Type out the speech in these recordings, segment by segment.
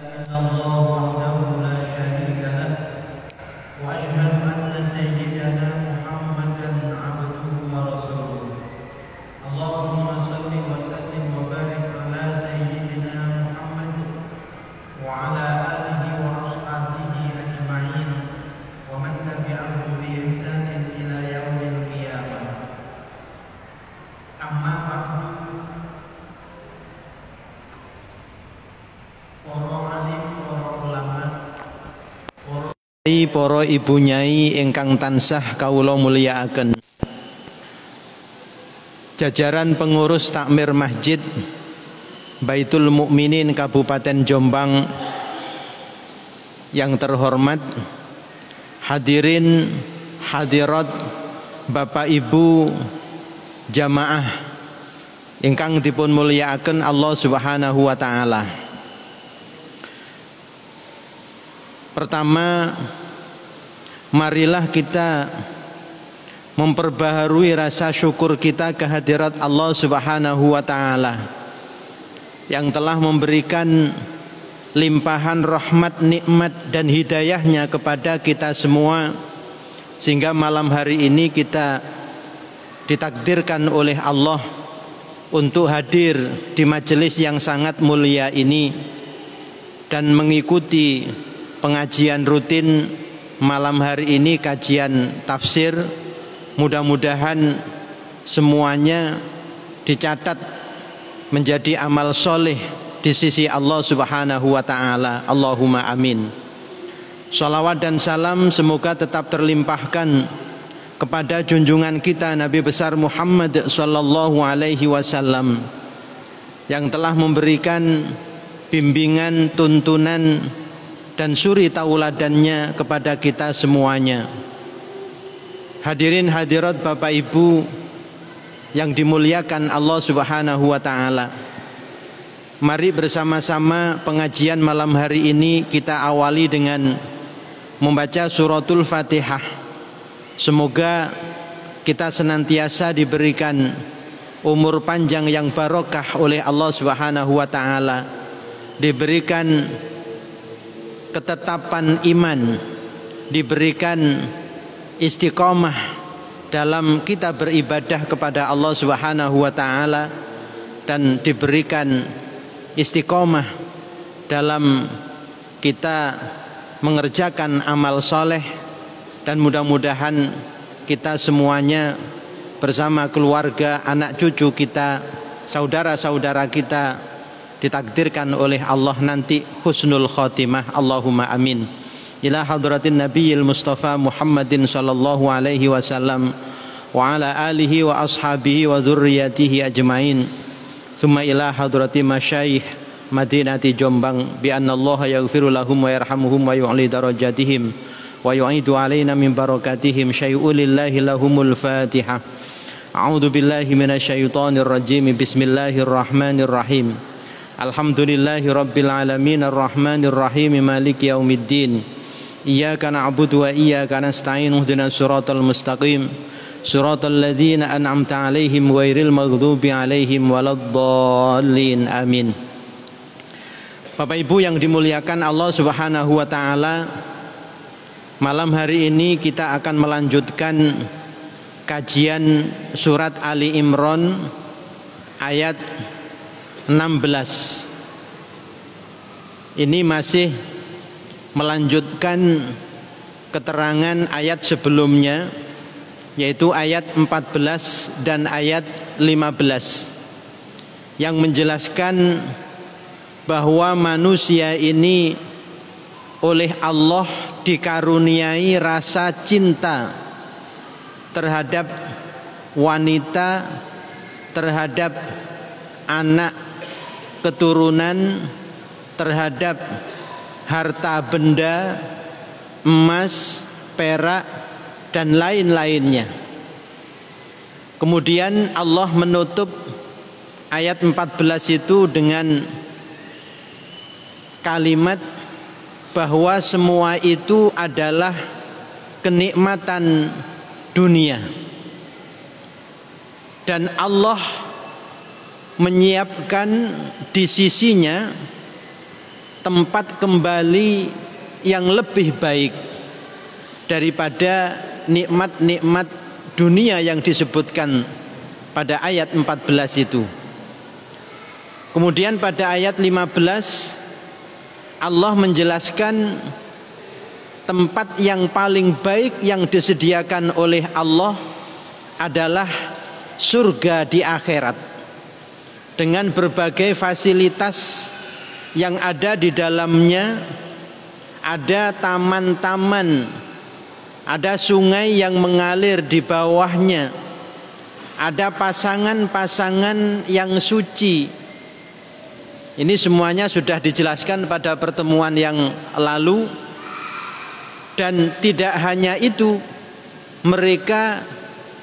الله وحده لا شريك له وأشهد أن سيدنا محمدا عبده ورسوله اللهم صل وسلم وبارك على سيدنا محمد وعلى آله وأصحابه أجمعين ومن تبعهم بإحسان إلى يوم القيامة أما بعد Para ibu nyai ingkang tansah kawula mulyakaken, jajaran pengurus takmir Masjid Baitul Mukminin Kabupaten Jombang yang terhormat, hadirin hadirat Bapak Ibu jamaah ingkang dipun mulyakaken Allah Subhanahu wa taala. Pertama, marilah kita memperbaharui rasa syukur kita kehadirat Allah Subhanahu wa taala yang telah memberikan limpahan rahmat, nikmat dan hidayahnya kepada kita semua, sehingga malam hari ini kita ditakdirkan oleh Allah untuk hadir di majelis yang sangat mulia ini dan mengikuti pengajian rutin malam hari ini, kajian tafsir. Mudah-mudahan semuanya dicatat menjadi amal soleh di sisi Allah Subhanahu wa ta'ala. Allahumma amin. Salawat dan salam semoga tetap terlimpahkan kepada junjungan kita Nabi besar Muhammad sallallahu alaihi wasallam yang telah memberikan bimbingan, tuntunan dan suri tauladannya kepada kita semuanya. Hadirin hadirat Bapak Ibu yang dimuliakan Allah Subhanahu wa taala, mari bersama-sama pengajian malam hari ini kita awali dengan membaca suratul Fatihah. Semoga kita senantiasa diberikan umur panjang yang barokah oleh Allah Subhanahu wa taala, diberikan ketetapan iman, diberikan istiqomah dalam kita beribadah kepada Allah Subhanahu wa taala, dan diberikan istiqomah dalam kita mengerjakan amal soleh. Dan mudah-mudahan kita semuanya bersama keluarga, anak cucu kita, saudara-saudara kita ditakdirkan oleh Allah nanti husnul khotimah. Allahumma amin. Ila hadratin nabiyil mustafa Muhammadin sallallahu alaihi wasallam wa ala alihi wa ashabihi wa dzurriyyatihi ajmain. Summa ila hadrati masyayikh Madinati Jombang bi anna Allah yaghfiru lahum wa yarhamuhum wa yu'li darajatihim wa yu'idu alaina min barakatihim syai'un lillahi lahumul Fatihah. A'udzu billahi minasyaitonir rajim. Bismillahirrahmanirrahim. Alhamdulillahi rabbil alamin arrahmanir rahim maliki yaumiddin. Iyyaka na'budu wa iyyaka nasta'in ihdinas siratal mustaqim siratal ladzina an'amta 'alaihim ghairil maghdubi 'alaihim waladdallin. Amin. Bapak Ibu yang dimuliakan Allah Subhanahu wa taala, malam hari ini kita akan melanjutkan kajian surat Ali Imran ayat 16. Ini masih melanjutkan keterangan ayat sebelumnya, yaitu ayat 14 dan ayat 15 yang menjelaskan bahwa manusia ini oleh Allah dikaruniai rasa cinta terhadap wanita, terhadap anak keturunan, terhadap harta benda, emas, perak, dan lain-lainnya. Kemudian Allah menutup ayat 14 itu dengan kalimat bahwa semua itu adalah kenikmatan dunia, dan Allah menyiapkan di sisinya tempat kembali yang lebih baik daripada nikmat-nikmat dunia yang disebutkan pada ayat 14 itu. Kemudian pada ayat 15 Allah menjelaskan tempat yang paling baik yang disediakan oleh Allah adalah surga di akhirat, dengan berbagai fasilitas yang ada di dalamnya. Ada taman-taman, ada sungai yang mengalir di bawahnya, ada pasangan-pasangan yang suci. Ini semuanya sudah dijelaskan pada pertemuan yang lalu. Dan tidak hanya itu, mereka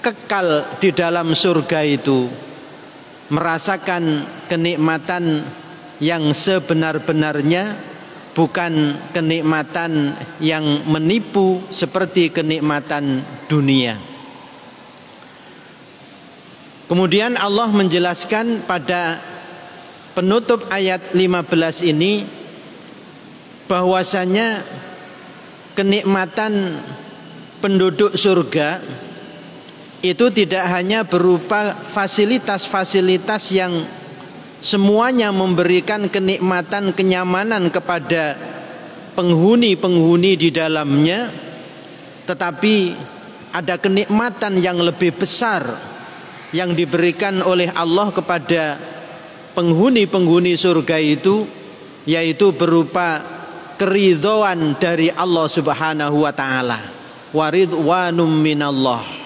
kekal di dalam surga itu, merasakan kenikmatan yang sebenar-benarnya, bukan kenikmatan yang menipu seperti kenikmatan dunia. Kemudian Allah menjelaskan pada penutup ayat 15 ini bahwasanya kenikmatan penduduk surga itu tidak hanya berupa fasilitas-fasilitas yang semuanya memberikan kenikmatan, kenyamanan kepada penghuni-penghuni di dalamnya, tetapi ada kenikmatan yang lebih besar yang diberikan oleh Allah kepada penghuni-penghuni surga itu, yaitu berupa keridhaan dari Allah Subhanahu wa taala, wa ridwanum minallah.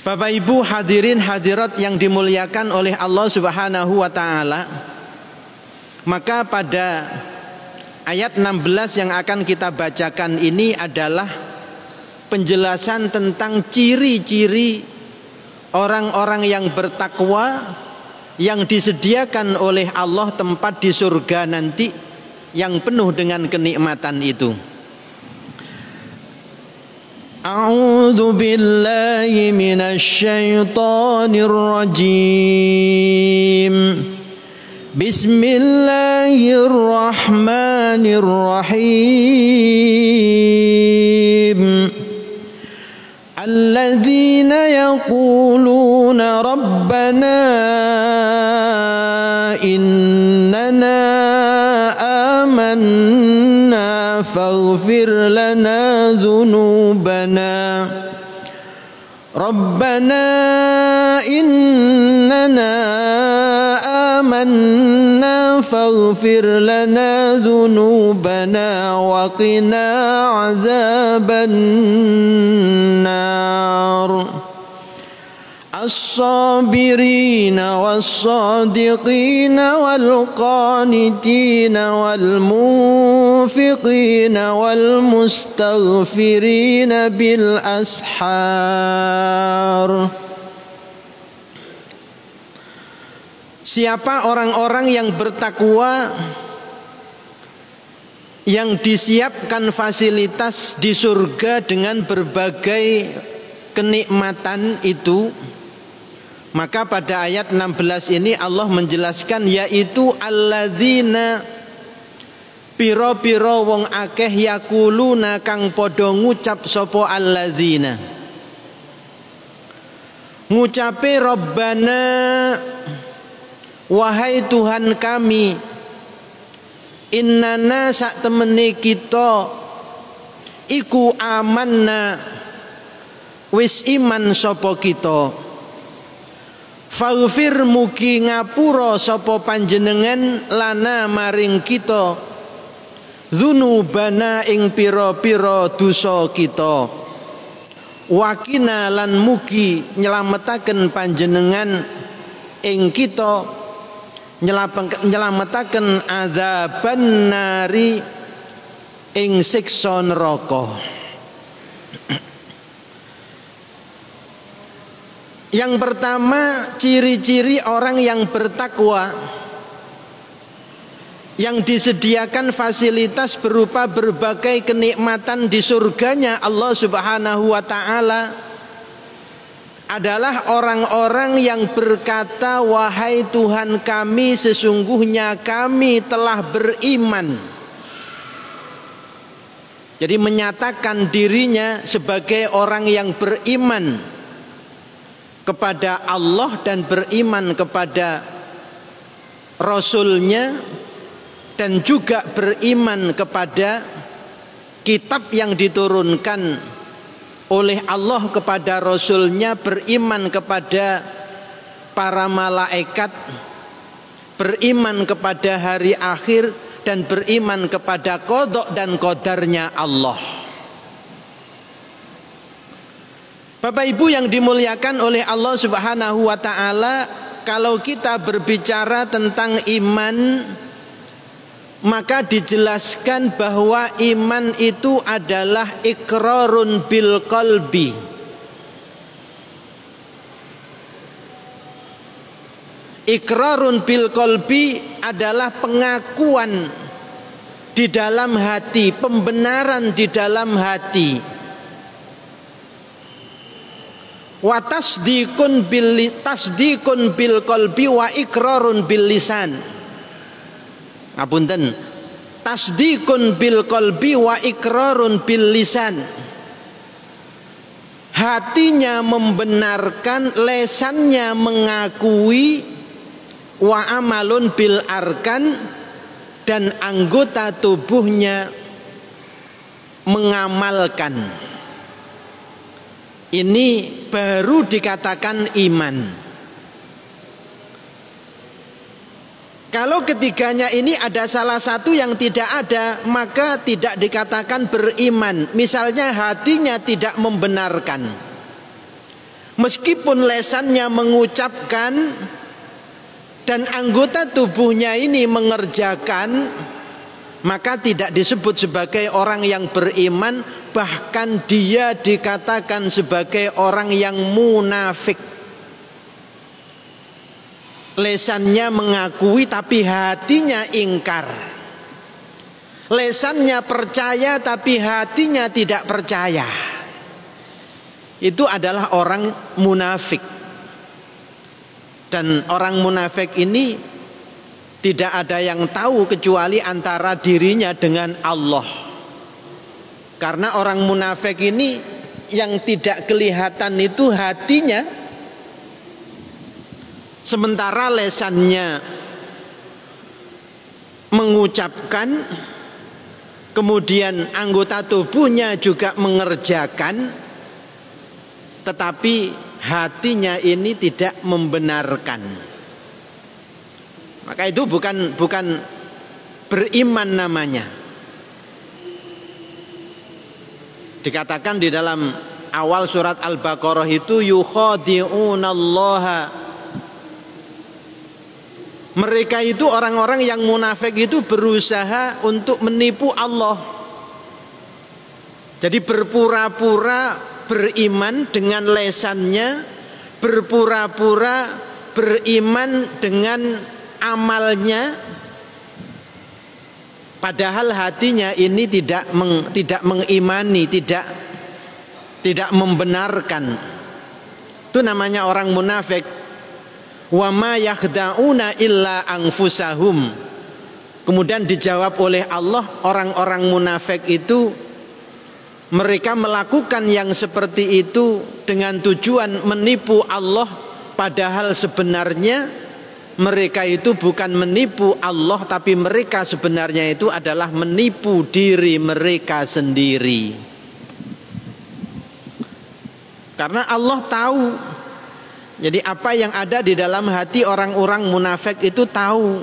Bapak Ibu hadirin hadirat yang dimuliakan oleh Allah Subhanahu wa taala, maka pada ayat 16 yang akan kita bacakan ini adalah penjelasan tentang ciri-ciri orang-orang yang bertakwa yang disediakan oleh Allah tempat di surga nanti yang penuh dengan kenikmatan itu. A'udzu billahi minasy syaithanir rajim. Bismillahirrahmanirrahim. Alladzina yaquluna rabbana innana amanna faghfir lana dhunubana Rabbana innana amanna faghfir lana dhunubana wa qina azaban nar as-sabirina was-sadiqina wal-qanitina wal-munfiqina wal-mustaghfirina bil ashar. Siapa orang-orang yang bertakwa, yang disiapkan fasilitas di surga dengan berbagai kenikmatan itu, maka pada ayat 16 ini Allah menjelaskan, yaitu alladzina, piro-piro wong akeh yakuluna kang podo ngucap sopo alladzina, ngucape Rabbana, wahai Tuhan kami, innana sak temene kita iku amanna, wis iman sopo kita, faghfir mugi ngapura sapa panjenengan lana maring kita, dzunubana ing pira-pira dosa kita, wakina lan mugi nyelametaken panjenengan ing kita, nyelametaken adzaban nari ing siksa neraka. Yang pertama, ciri-ciri orang yang bertakwa, yang disediakan fasilitas berupa berbagai kenikmatan di surganya Allah Subhanahu wa ta'ala, adalah orang-orang yang berkata, wahai Tuhan kami, sesungguhnya kami telah beriman. Jadi menyatakan dirinya sebagai orang yang beriman kepada Allah dan beriman kepada Rasul-Nya, dan juga beriman kepada kitab yang diturunkan oleh Allah kepada Rasul-Nya, beriman kepada para malaikat, beriman kepada hari akhir, dan beriman kepada qada dan qadarnya Allah. Bapak Ibu yang dimuliakan oleh Allah Subhanahu wa taala, kalau kita berbicara tentang iman, maka dijelaskan bahwa iman itu adalah iqrarun bil qalbi. Iqrarun bil qalbi adalah pengakuan di dalam hati, pembenaran di dalam hati. Wa tasdiqun bil qalbi wa iqrarun bil lisan. Ngapunten. Tasdiqun bil qalbi wa iqrarun bil lisan. Hatinya membenarkan, lesannya mengakui, wa amalun bil arkan, dan anggota tubuhnya mengamalkan. Ini baru dikatakan iman. Kalau ketiganya ini ada salah satu yang tidak ada, maka tidak dikatakan beriman. Misalnya hatinya tidak membenarkan, meskipun lesannya mengucapkan dan anggota tubuhnya ini mengerjakan, maka tidak disebut sebagai orang yang beriman. Bahkan dia dikatakan sebagai orang yang munafik. Lesannya mengakui tapi hatinya ingkar. Lesannya percaya tapi hatinya tidak percaya. Itu adalah orang munafik. Dan orang munafik ini tidak ada yang tahu kecuali antara dirinya dengan Allah. Karena orang munafik ini yang tidak kelihatan itu hatinya, sementara lesannya mengucapkan, kemudian anggota tubuhnya juga mengerjakan, tetapi hatinya ini tidak membenarkan. Maka itu bukan beriman namanya. Dikatakan di dalam awal surat Al-Baqarah itu, yukhadi'unallaha. Mereka itu orang-orang yang munafik itu berusaha untuk menipu Allah. Jadi berpura-pura beriman dengan lesannya, berpura-pura beriman dengan amalnya, padahal hatinya ini tidak mengimani, tidak membenarkan. Itu namanya orang munafik. Wa ma yakhda'una illa anfusahum. Kemudian dijawab oleh Allah, orang-orang munafik itu mereka melakukan yang seperti itu dengan tujuan menipu Allah, padahal sebenarnya mereka itu bukan menipu Allah, tapi mereka sebenarnya itu adalah menipu diri mereka sendiri. Karena Allah tahu. Jadi apa yang ada di dalam hati orang-orang munafik itu tahu.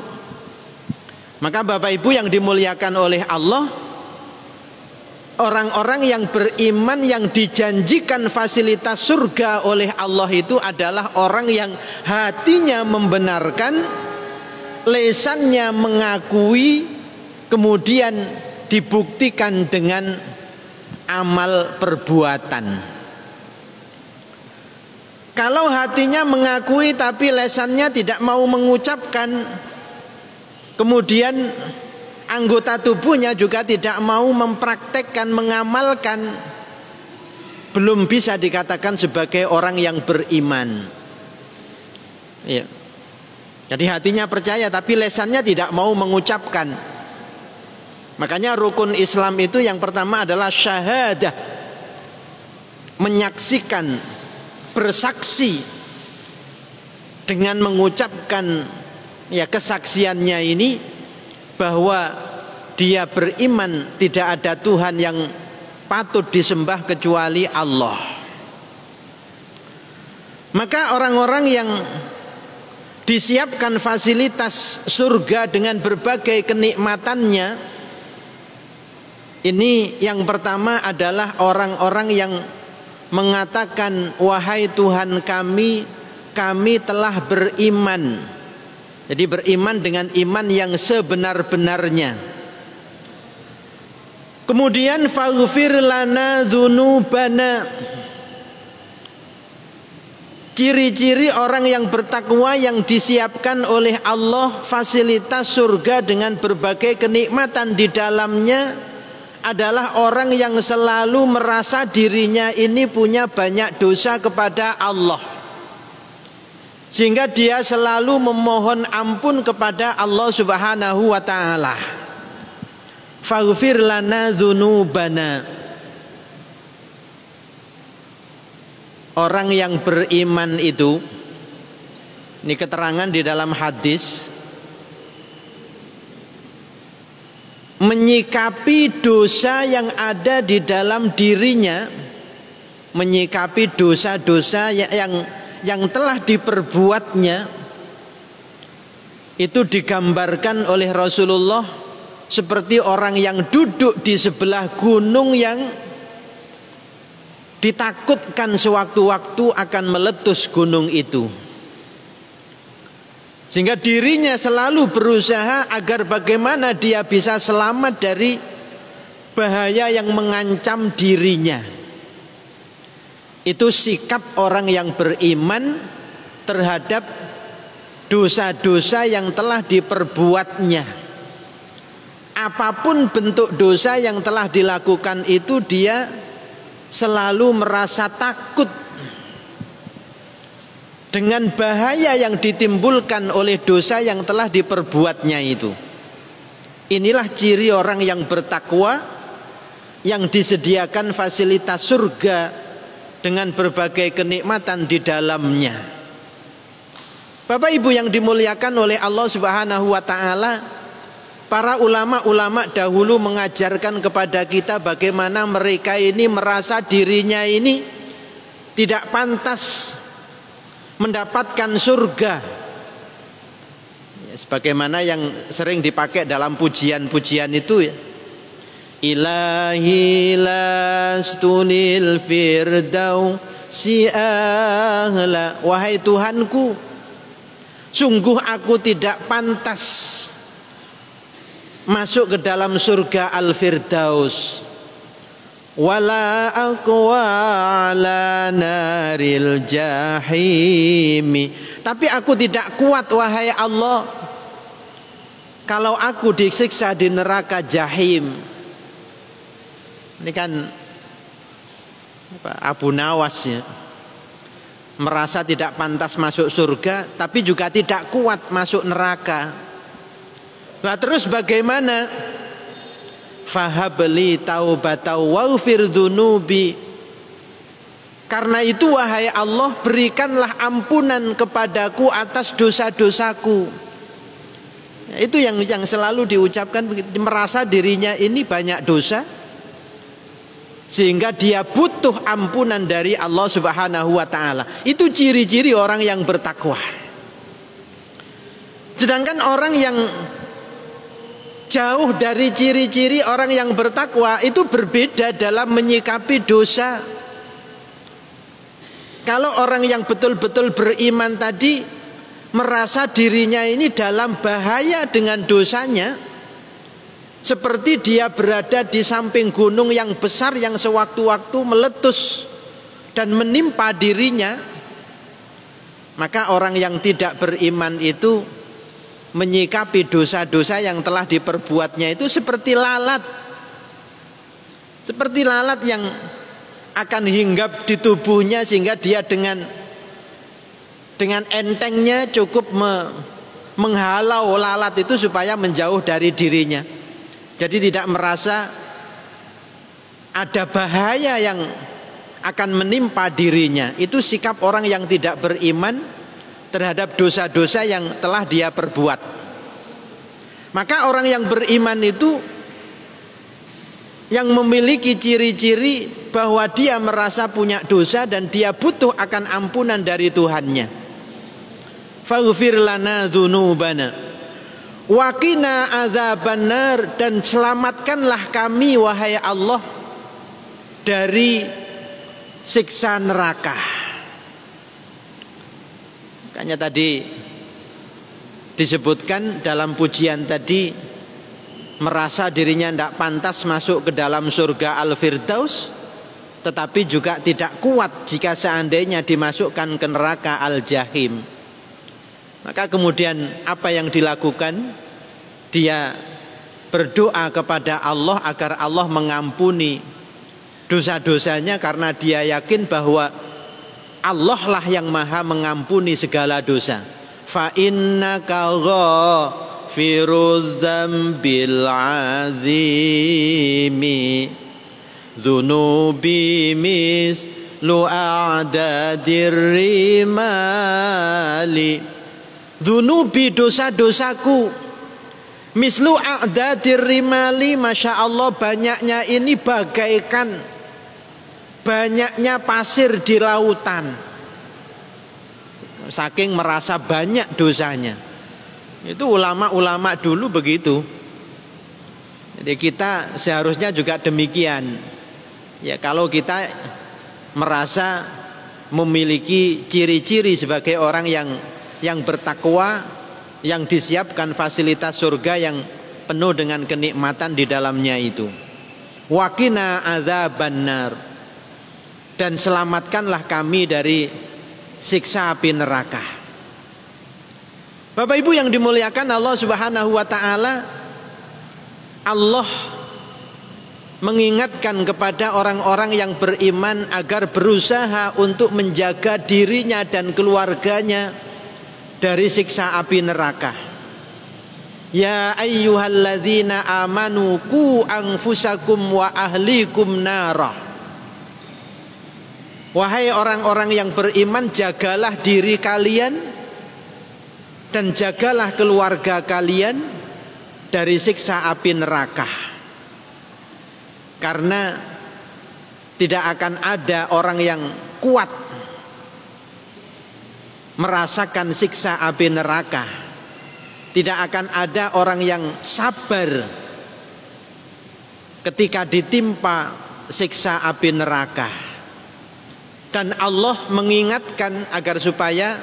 Maka Bapak Ibu yang dimuliakan oleh Allah, orang-orang yang beriman yang dijanjikan fasilitas surga oleh Allah itu adalah orang yang hatinya membenarkan, lesannya mengakui, kemudian dibuktikan dengan amal perbuatan. Kalau hatinya mengakui tapi lesannya tidak mau mengucapkan, kemudian anggota tubuhnya juga tidak mau mempraktekkan, mengamalkan, belum bisa dikatakan sebagai orang yang beriman. Ya. Jadi hatinya percaya tapi lesannya tidak mau mengucapkan. Makanya rukun Islam itu yang pertama adalah syahadah, menyaksikan, bersaksi dengan mengucapkan ya kesaksiannya ini bahwa dia beriman tidak ada Tuhan yang patut disembah kecuali Allah. Maka orang-orang yang disiapkan fasilitas surga dengan berbagai kenikmatannya, ini yang pertama adalah orang-orang yang mengatakan, wahai Tuhan kami telah beriman. Jadi beriman dengan iman yang sebenar-benarnya. Kemudian faghfir lana dzunubana. Ciri-ciri orang yang bertakwa yang disiapkan oleh Allah fasilitas surga dengan berbagai kenikmatan di dalamnya adalah orang yang selalu merasa dirinya ini punya banyak dosa kepada Allah, sehingga dia selalu memohon ampun kepada Allah Subhanahu wa ta'ala. Faghfir lana dzunubana. Orang yang beriman itu, ini keterangan di dalam hadis, menyikapi dosa yang ada di dalam dirinya, menyikapi dosa-dosa yang telah diperbuatnya, itu digambarkan oleh Rasulullah seperti orang yang duduk di sebelah gunung yang ditakutkan sewaktu-waktu akan meletus gunung itu, sehingga dirinya selalu berusaha agar bagaimana dia bisa selamat dari bahaya yang mengancam dirinya. Itu sikap orang yang beriman terhadap dosa-dosa yang telah diperbuatnya. Apapun bentuk dosa yang telah dilakukan itu, dia selalu merasa takut dengan bahaya yang ditimbulkan oleh dosa yang telah diperbuatnya itu. Inilah ciri orang yang bertakwa, yang disediakan fasilitas surga dengan berbagai kenikmatan di dalamnya. Bapak Ibu yang dimuliakan oleh Allah Subhanahu wa ta'ala, para ulama-ulama dahulu mengajarkan kepada kita bagaimana mereka ini merasa dirinya ini tidak pantas mendapatkan surga. Ya, sebagaimana yang sering dipakai dalam pujian-pujian itu ya. Ilahi lastunil firdausi ahla. Wahai Tuhanku, sungguh aku tidak pantas masuk ke dalam surga Al-Firdaus. Wala aqwa ala naril jahimi. Tapi aku tidak kuat wahai Allah kalau aku disiksa di neraka jahim. Ini kan Abu Nawas ya, merasa tidak pantas masuk surga, tapi juga tidak kuat masuk neraka. Lah terus bagaimana? Fahabli taubatau waghfir dzunubi. Karena itu wahai Allah, berikanlah ampunan kepadaku atas dosa-dosaku. Ya, itu yang selalu diucapkan, merasa dirinya ini banyak dosa, sehingga dia butuh ampunan dari Allah Subhanahu wa ta'ala. Itu ciri-ciri orang yang bertakwa. Sedangkan orang yang jauh dari ciri-ciri orang yang bertakwa itu berbeda dalam menyikapi dosa. Kalau orang yang betul-betul beriman tadi merasa dirinya ini dalam bahaya dengan dosanya, seperti dia berada di samping gunung yang besar yang sewaktu-waktu meletus dan menimpa dirinya, maka orang yang tidak beriman itu menyikapi dosa-dosa yang telah diperbuatnya itu seperti lalat. Seperti lalat yang akan hinggap di tubuhnya sehingga dia dengan entengnya cukup menghalau lalat itu supaya menjauh dari dirinya. Jadi tidak merasa ada bahaya yang akan menimpa dirinya. Itu sikap orang yang tidak beriman terhadap dosa-dosa yang telah dia perbuat. Maka orang yang beriman itu yang memiliki ciri-ciri bahwa dia merasa punya dosa dan dia butuh akan ampunan dari Tuhannya. Faghfir lana dzunubana wa qina adzabannar, dan selamatkanlah kami wahai Allah dari siksa neraka. Makanya tadi disebutkan dalam pujian tadi, merasa dirinya tidak pantas masuk ke dalam surga Al-Firdaus, tetapi juga tidak kuat jika seandainya dimasukkan ke neraka Al-Jahim. Maka kemudian apa yang dilakukan? Dia berdoa kepada Allah agar Allah mengampuni dosa-dosanya, karena dia yakin bahwa Allah lah yang maha mengampuni segala dosa. Fa innaka ghafirudz dzambil azimi dzunubi mislu a'dadir rimali. Dzunubi, dosa-dosaku, mislu a'dadir rimali, masya Allah banyaknya ini bagaikan banyaknya pasir di lautan. Saking merasa banyak dosanya. Itu ulama-ulama dulu begitu. Jadi kita seharusnya juga demikian. Ya, kalau kita merasa memiliki ciri-ciri sebagai orang yang bertakwa, yang disiapkan fasilitas surga yang penuh dengan kenikmatan di dalamnya itu. Waqina adzabannar, dan selamatkanlah kami dari siksa api neraka. Bapak Ibu yang dimuliakan Allah Subhanahu wa taala, Allah mengingatkan kepada orang-orang yang beriman agar berusaha untuk menjaga dirinya dan keluarganya dari siksa api neraka. Ya ayyuhalladzina amanu qu anfusakum wa ahlikum narah. Wahai orang-orang yang beriman, jagalah diri kalian dan jagalah keluarga kalian dari siksa api neraka. Karena tidak akan ada orang yang kuat merasakan siksa api neraka. Tidak akan ada orang yang sabar ketika ditimpa siksa api neraka. Dan Allah mengingatkan agar supaya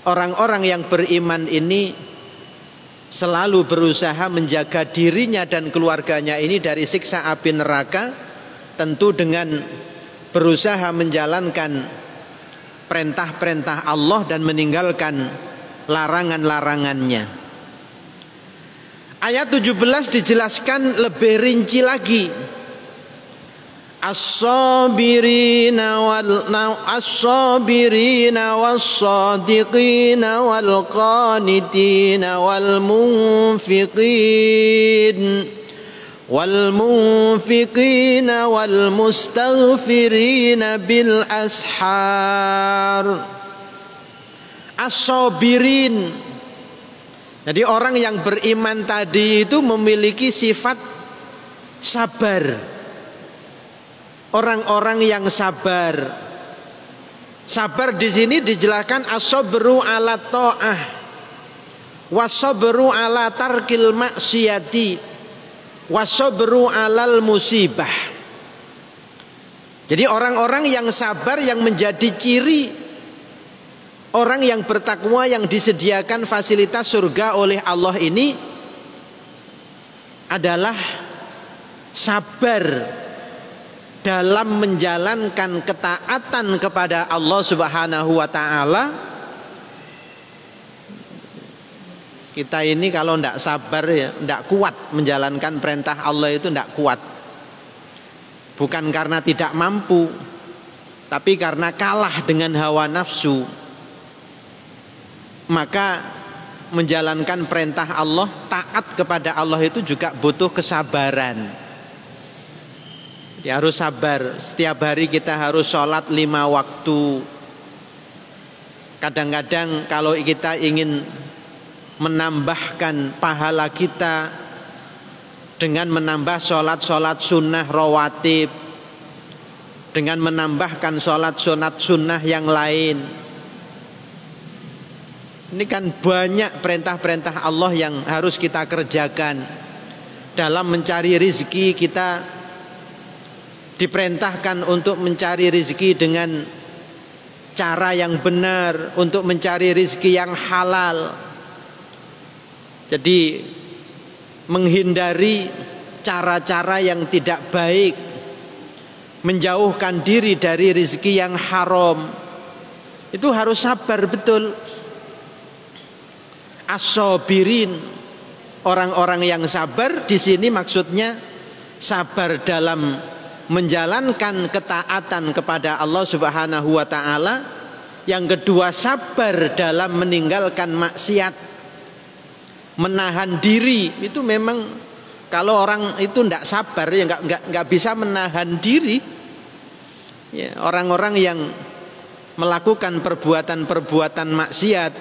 orang-orang yang beriman ini selalu berusaha menjaga dirinya dan keluarganya ini dari siksa api neraka, tentu dengan berusaha menjalankan perintah-perintah Allah dan meninggalkan larangan-larangannya. Ayat 17 dijelaskan lebih rinci lagi. As-sabirina was-sadiqina wal qanitina wal munfiqina wal mustaghfirina bil ashar. As-sabirin, jadi orang yang beriman tadi itu memiliki sifat sabar. Orang-orang yang sabar. Sabar di sini dijelaskan as-sabru ala ta'ah, was-sabru ala tarkil maksiyati, was-sabru alal musibah. Jadi orang-orang yang sabar, yang menjadi ciri orang yang bertakwa yang disediakan fasilitas surga oleh Allah ini adalah sabar dalam menjalankan ketaatan kepada Allah Subhanahu wa taala. Kita ini kalau tidak sabar ya tidak kuat menjalankan perintah Allah, itu tidak kuat. bukan karena tidak mampu, tapi karena kalah dengan hawa nafsu, maka menjalankan perintah Allah, taat kepada Allah itu juga butuh kesabaran. Dia harus sabar. Setiap hari kita harus sholat 5 waktu. Kadang-kadang kalau kita ingin menambahkan pahala kita dengan menambah sholat-sholat sunnah rawatib, dengan menambahkan sholat sunat sunnah yang lain, ini kan banyak perintah-perintah Allah yang harus kita kerjakan. Dalam mencari rezeki kita diperintahkan untuk mencari rezeki dengan cara yang benar, untuk mencari rezeki yang halal. Jadi menghindari cara-cara yang tidak baik, menjauhkan diri dari rezeki yang haram, itu harus sabar betul. As-sabirin, orang-orang yang sabar di sini maksudnya sabar dalam menjalankan ketaatan kepada Allah Subhanahu wa taala. Yang kedua, sabar dalam meninggalkan maksiat, menahan diri. Itu memang kalau orang itu tidak sabar ya nggak bisa menahan diri. Ya, orang-orang yang melakukan perbuatan-perbuatan maksiat,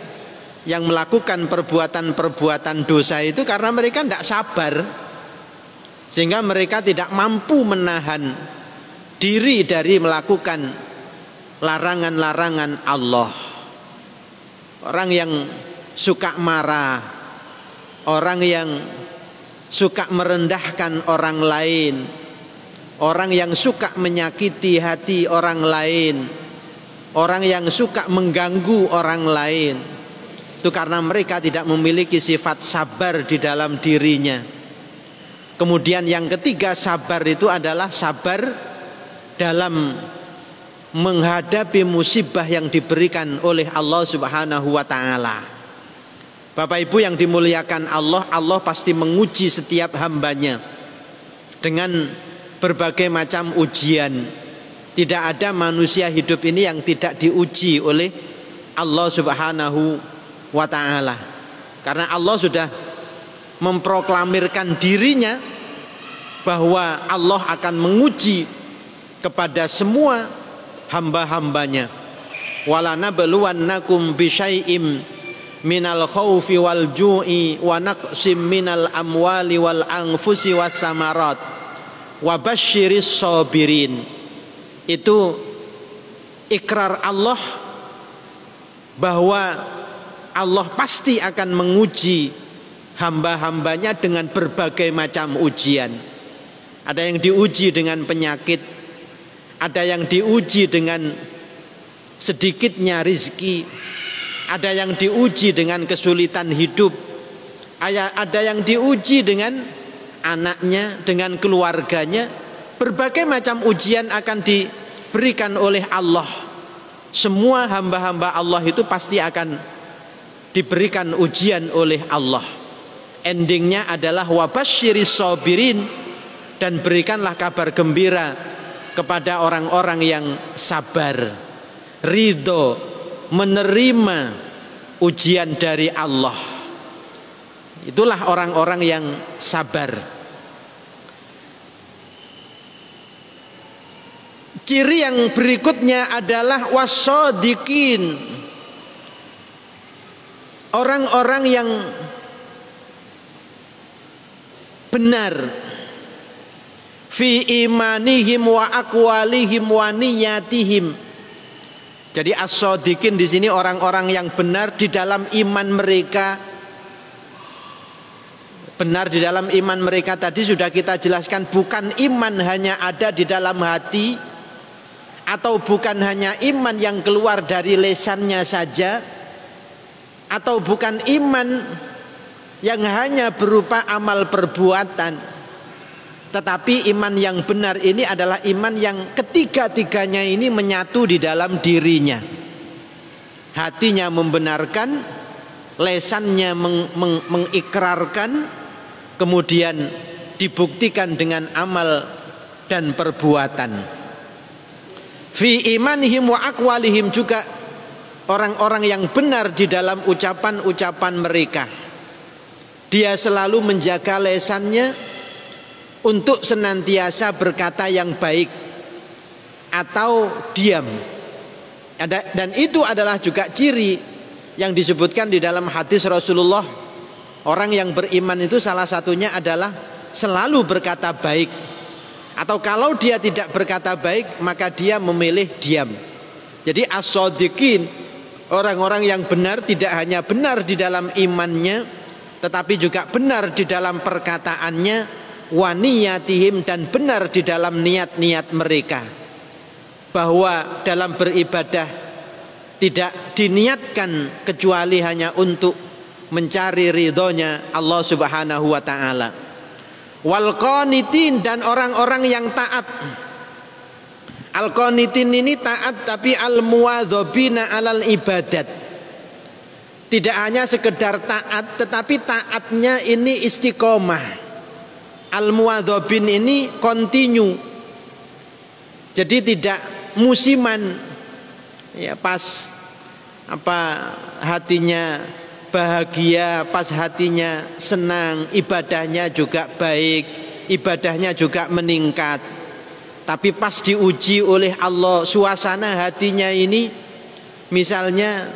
yang melakukan perbuatan-perbuatan dosa itu karena mereka tidak sabar, sehingga mereka tidak mampu menahan diri dari melakukan larangan-larangan Allah. Orang yang suka marah, orang yang suka merendahkan orang lain, orang yang suka menyakiti hati orang lain, orang yang suka mengganggu orang lain, itu karena mereka tidak memiliki sifat sabar di dalam dirinya. Kemudian yang ketiga, sabar itu adalah sabar dalam menghadapi musibah yang diberikan oleh Allah Subhanahu wa taala. Bapak Ibu yang dimuliakan Allah, Allah pasti menguji setiap hambanya dengan berbagai macam ujian. Tidak ada manusia hidup ini yang tidak diuji oleh Allah Subhanahu wa ta'ala. Karena Allah sudah memproklamirkan dirinya bahwa Allah akan menguji kepada semua hamba-hambanya. Walanabluwannakum bisyai'im minal khaufi wal ju'i wa naqsim minal amwali wal anfusi was samarat wa basyiris sabirin. Itu ikrar Allah bahwa Allah pasti akan menguji hamba-hambanya dengan berbagai macam ujian. Ada yang diuji dengan penyakit, ada yang diuji dengan sedikitnya rezeki, ada yang diuji dengan kesulitan hidup, ada yang diuji dengan anaknya, dengan keluarganya. Berbagai macam ujian akan diberikan oleh Allah. Semua hamba-hamba Allah itu pasti akan diberikan ujian oleh Allah. Endingnya adalah wabasyiris sabirin, dan berikanlah kabar gembira kepada orang-orang yang sabar, ridho menerima ujian dari Allah. Itulah orang-orang yang sabar. Ciri yang berikutnya adalah wasodikin, orang-orang yang benar fi imanihim wa aqwalihim wa niyatihim. Jadi as-sadiqin di sini orang-orang yang benar di dalam iman mereka. Benar di dalam iman mereka tadi sudah kita jelaskan, bukan iman hanya ada di dalam hati, atau bukan hanya iman yang keluar dari lisannya saja, atau bukan iman yang hanya berupa amal perbuatan. Tetapi iman yang benar ini adalah iman yang ketiga-tiganya ini menyatu di dalam dirinya. Hatinya membenarkan, lesannya mengikrarkan, kemudian dibuktikan dengan amal dan perbuatan. Fi imanihim wa aqwalihim, juga orang-orang yang benar di dalam ucapan-ucapan mereka. Dia selalu menjaga lisannya untuk senantiasa berkata yang baik atau diam. Dan itu adalah juga ciri yang disebutkan di dalam hadis Rasulullah. Orang yang beriman itu salah satunya adalah selalu berkata baik. Atau kalau dia tidak berkata baik, maka dia memilih diam. Jadi as-shadiqin, orang-orang yang benar, tidak hanya benar di dalam imannya, tetapi juga benar di dalam perkataannya, wa niyatihim, dan benar di dalam niat-niat mereka. Bahwa dalam beribadah tidak diniatkan kecuali hanya untuk mencari ridhonya Allah Subhanahu wa ta'ala. Wal qanitin, dan orang-orang yang taat. Al qanitin ini taat tapi al muwadzabina alal ibadat. Tidak hanya sekedar taat, tetapi taatnya ini istiqomah. Al muwadzabin ini continue. Jadi tidak musiman, ya pas hatinya bahagia, pas hatinya senang, ibadahnya juga baik, ibadahnya juga meningkat. Tapi pas diuji oleh Allah, suasana hatinya ini misalnya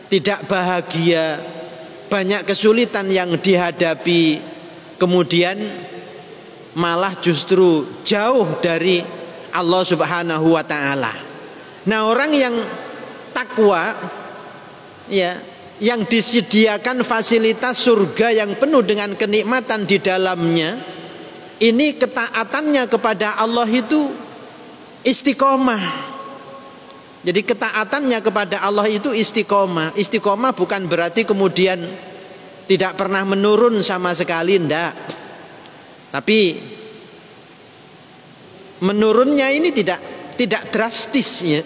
tidak bahagia, banyak kesulitan yang dihadapi, kemudian malah justru jauh dari Allah Subhanahu wa ta'ala. Nah, orang yang takwa, ya, yang disediakan fasilitas surga yang penuh dengan kenikmatan di dalamnya, ini ketaatannya kepada Allah itu istiqomah. Jadi ketaatannya kepada Allah itu istiqomah. Istiqomah bukan berarti kemudian tidak pernah menurun sama sekali, enggak. Tapi menurunnya ini tidak drastis, ya.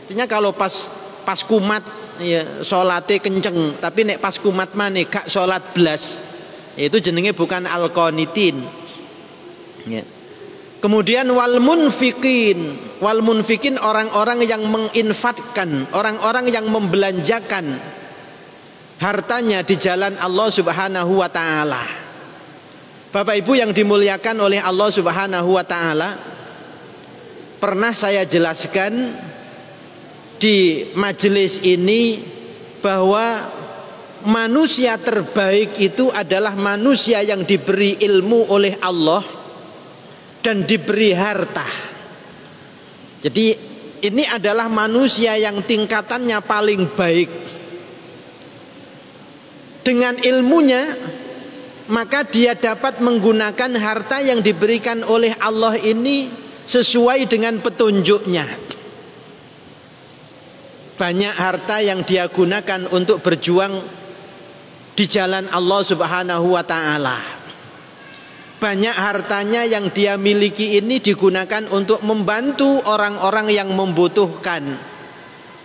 Artinya kalau pas kumat, ya, salate kenceng, tapi nek pas kumat maneh gak salat blas, itu jenenge bukan al-qanitin, ya. Kemudian wal munfikin orang-orang yang menginfakkan, orang-orang yang membelanjakan hartanya di jalan Allah Subhanahu wa ta'ala. Bapak Ibu yang dimuliakan oleh Allah Subhanahu wa ta'ala, pernah saya jelaskan di majelis ini bahwa manusia terbaik itu adalah manusia yang diberi ilmu oleh Allah dan diberi harta. Jadi ini adalah manusia yang tingkatannya paling baik. Dengan ilmunya, maka dia dapat menggunakan harta yang diberikan oleh Allah ini sesuai dengan petunjuknya. Banyak harta yang dia gunakan untuk berjuang di jalan Allah Subhanahu wa ta'ala. Banyak hartanya yang dia miliki ini digunakan untuk membantu orang-orang yang membutuhkan,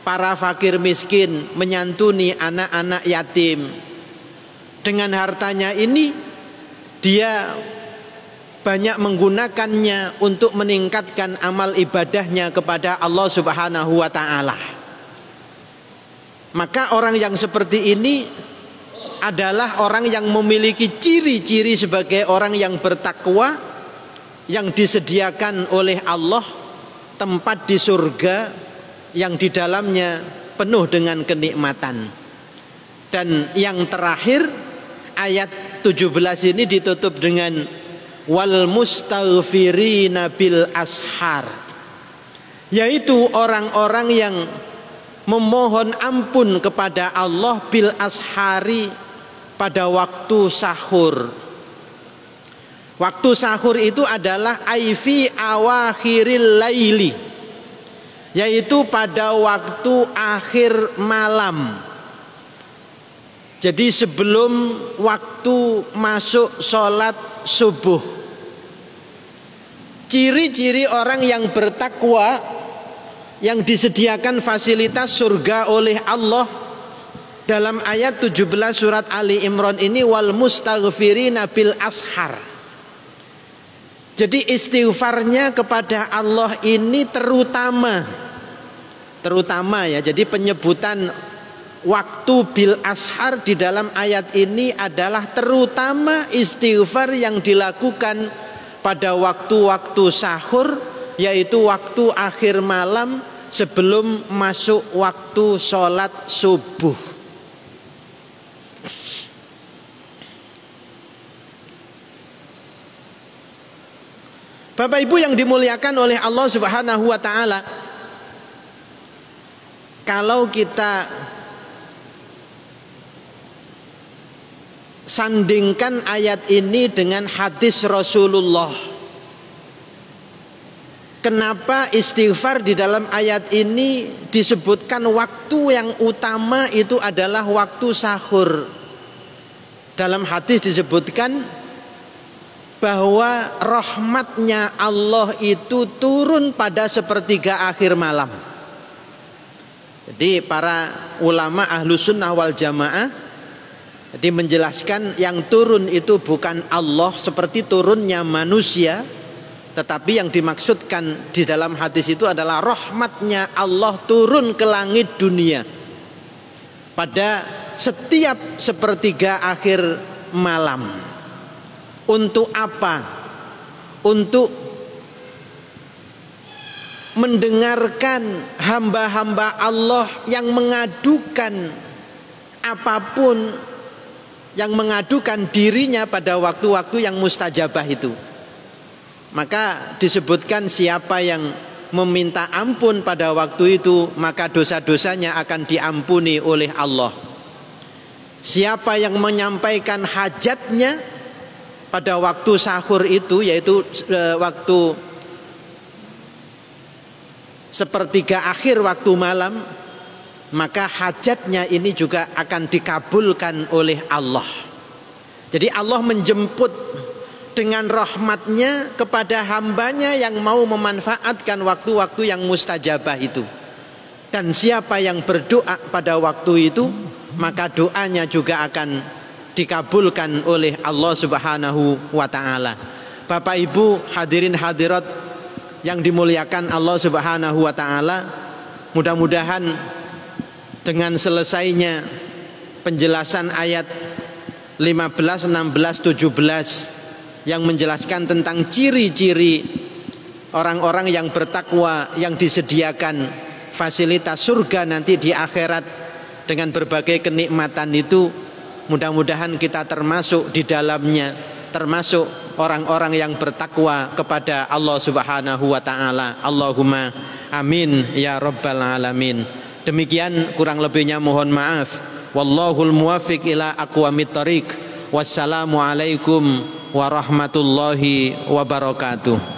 para fakir miskin, menyantuni anak-anak yatim. Dengan hartanya ini dia banyak menggunakannya untuk meningkatkan amal ibadahnya kepada Allah Subhanahu wa ta'ala. Maka orang yang seperti ini adalah orang yang memiliki ciri-ciri sebagai orang yang bertakwa, yang disediakan oleh Allah tempat di surga yang di dalamnya penuh dengan kenikmatan. Dan yang terakhir, ayat 17 ini ditutup dengan wal mustaghfirina bil ashar, yaitu orang-orang yang memohon ampun kepada Allah bil ashari, pada waktu sahur. Waktu sahur itu adalah aifi awakhiril laili, yaitu pada waktu akhir malam. Jadi sebelum waktu masuk sholat subuh. Ciri-ciri orang yang bertakwa, yang disediakan fasilitas surga oleh Allah, dalam ayat 17 surat Ali Imran ini, wal mustaghfirina bil ashar. Jadi istighfarnya kepada Allah ini terutama ya. Jadi penyebutan waktu bil ashar di dalam ayat ini adalah terutama istighfar yang dilakukan pada waktu-waktu sahur, yaitu waktu akhir malam sebelum masuk waktu sholat subuh. Bapak Ibu yang dimuliakan oleh Allah Subhanahu wa taala, kalau kita sandingkan ayat ini dengan hadis Rasulullah, kenapa istighfar di dalam ayat ini disebutkan waktu yang utama itu adalah waktu sahur? Dalam hadis disebutkan bahwa rahmatnya Allah itu turun pada sepertiga akhir malam. Jadi para ulama ahlu sunnah wal jamaah jadi menjelaskan yang turun itu bukan Allah seperti turunnya manusia, tetapi yang dimaksudkan di dalam hadis itu adalah rahmatnya Allah turun ke langit dunia pada setiap sepertiga akhir malam. Untuk apa? Untuk mendengarkan hamba-hamba Allah yang mengadukan apapun, yang mengadukan dirinya pada waktu-waktu yang mustajabah itu. Maka disebutkan siapa yang meminta ampun pada waktu itu, maka dosa-dosanya akan diampuni oleh Allah. Siapa yang menyampaikan hajatnya pada waktu sahur itu, yaitu waktu sepertiga akhir waktu malam, maka hajatnya ini juga akan dikabulkan oleh Allah. Jadi Allah menjemput dengan rahmatnya kepada hambanya yang mau memanfaatkan waktu-waktu yang mustajabah itu. Dan siapa yang berdoa pada waktu itu, maka doanya juga akan dikabulkan oleh Allah Subhanahu wa taala. Bapak Ibu hadirin hadirat yang dimuliakan Allah Subhanahu wa taala, mudah-mudahan dengan selesainya penjelasan ayat 15, 16, 17 yang menjelaskan tentang ciri-ciri orang-orang yang bertakwa yang disediakan fasilitas surga nanti di akhirat dengan berbagai kenikmatan itu, mudah-mudahan kita termasuk di dalamnya, termasuk orang-orang yang bertakwa kepada Allah Subhanahu wa taala. Allahumma amin ya rabbal alamin. Demikian kurang lebihnya mohon maaf. Wallahul muwaffiq ila aqwamit thoriq. Wassalamu alaikum warahmatullahi wabarakatuh.